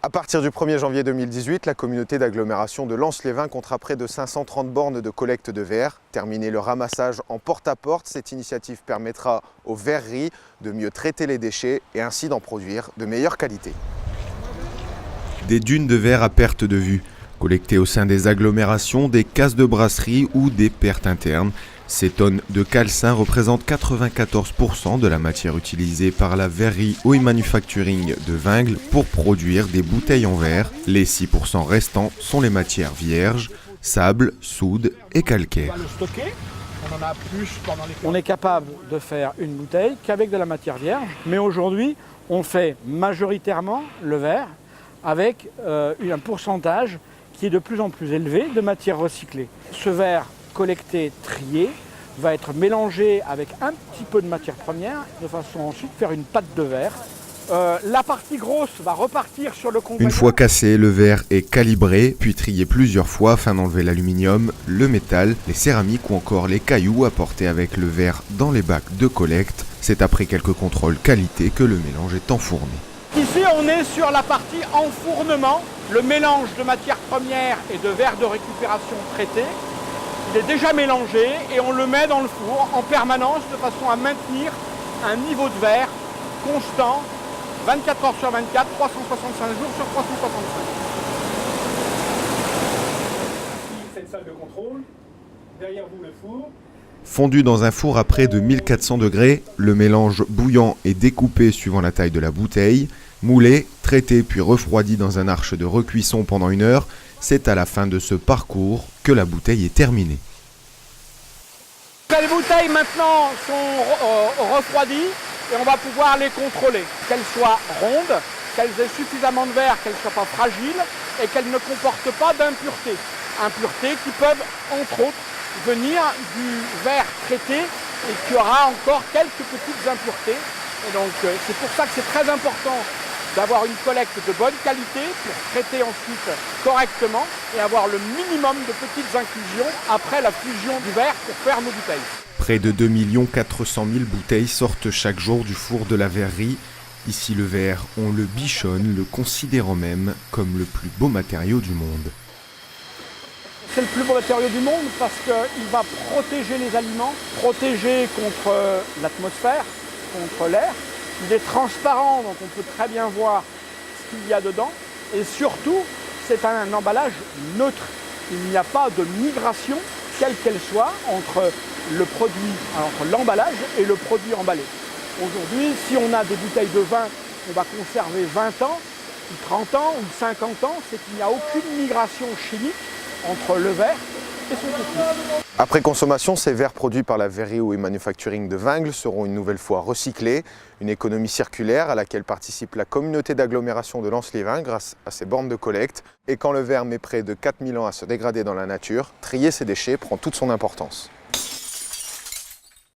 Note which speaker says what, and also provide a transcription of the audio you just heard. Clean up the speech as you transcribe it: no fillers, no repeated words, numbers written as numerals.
Speaker 1: À partir du 1er janvier 2018, la communauté d'agglomération de Lens-les-Vins comptera près de 530 bornes de collecte de verre. Terminer le ramassage en porte-à-porte, cette initiative permettra aux verreries de mieux traiter les déchets et ainsi d'en produire de meilleure qualité.
Speaker 2: Des dunes de verre à perte de vue, collectées au sein des agglomérations, des cases de brasserie ou des pertes internes. Ces tonnes de calcin représentent 94% de la matière utilisée par la verrerie Oeil Manufacturing de Vingles pour produire des bouteilles en verre. Les 6% restants sont les matières vierges, sable, soude et calcaire.
Speaker 3: On est capable de faire une bouteille qu'avec de la matière vierge, mais aujourd'hui, on fait majoritairement le verre avec un pourcentage qui est de plus en plus élevé de matière recyclée. Ce verre collecté, trié, va être mélangé avec un petit peu de matière première de façon à ensuite faire une pâte de verre. La partie grosse va repartir sur le conteneur.
Speaker 2: Une fois cassé, le verre est calibré, puis trié plusieurs fois afin d'enlever l'aluminium, le métal, les céramiques ou encore les cailloux apportés avec le verre dans les bacs de collecte. C'est après quelques contrôles qualité que le mélange est enfourné.
Speaker 3: Ici, on est sur la partie enfournement, le mélange de matière première et de verre de récupération traité. Il est déjà mélangé et on le met dans le four en permanence de façon à maintenir un niveau de verre constant 24 heures sur 24, 365 jours sur 365. Ici, c'est une salle de contrôle. Derrière vous, le four.
Speaker 2: Fondu dans un four à près de 1400 degrés, le mélange bouillant est découpé suivant la taille de la bouteille, moulé, traité puis refroidi dans un arche de recuisson pendant 1 heure. C'est à la fin de ce parcours que la bouteille est terminée.
Speaker 3: Les bouteilles maintenant sont refroidies et on va pouvoir les contrôler. Qu'elles soient rondes, qu'elles aient suffisamment de verre, qu'elles ne soient pas fragiles et qu'elles ne comportent pas d'impuretés. Impuretés qui peuvent, entre autres, venir du verre traité et qui aura encore quelques petites impuretés. Et donc c'est pour ça que c'est très important d'avoir une collecte de bonne qualité pour traiter ensuite correctement et avoir le minimum de petites inclusions après la fusion du verre pour faire nos bouteilles.
Speaker 2: Près de 2 400 000 bouteilles sortent chaque jour du four de la verrerie. Ici, le verre, on le bichonne, le considérant même comme le plus beau matériau du monde.
Speaker 3: C'est le plus beau matériau du monde parce qu'il va protéger les aliments, protéger contre l'atmosphère, contre l'air. Il est transparent, donc on peut très bien voir ce qu'il y a dedans. Et surtout, c'est un emballage neutre. Il n'y a pas de migration, quelle qu'elle soit, entre l'emballage et le produit emballé. Aujourd'hui, si on a des bouteilles de vin qu'on va conserver 20 ans, ou 30 ans, ou 50 ans, c'est qu'il n'y a aucune migration chimique entre le verre et son contenu.
Speaker 1: Après consommation, ces verres produits par la verrerie Oeil Manufacturing de Vingles seront une nouvelle fois recyclés. Une économie circulaire à laquelle participe la communauté d'agglomération de Lens-les-Vins grâce à ces bornes de collecte. Et quand le verre met près de 4000 ans à se dégrader dans la nature, trier ces déchets prend toute son importance.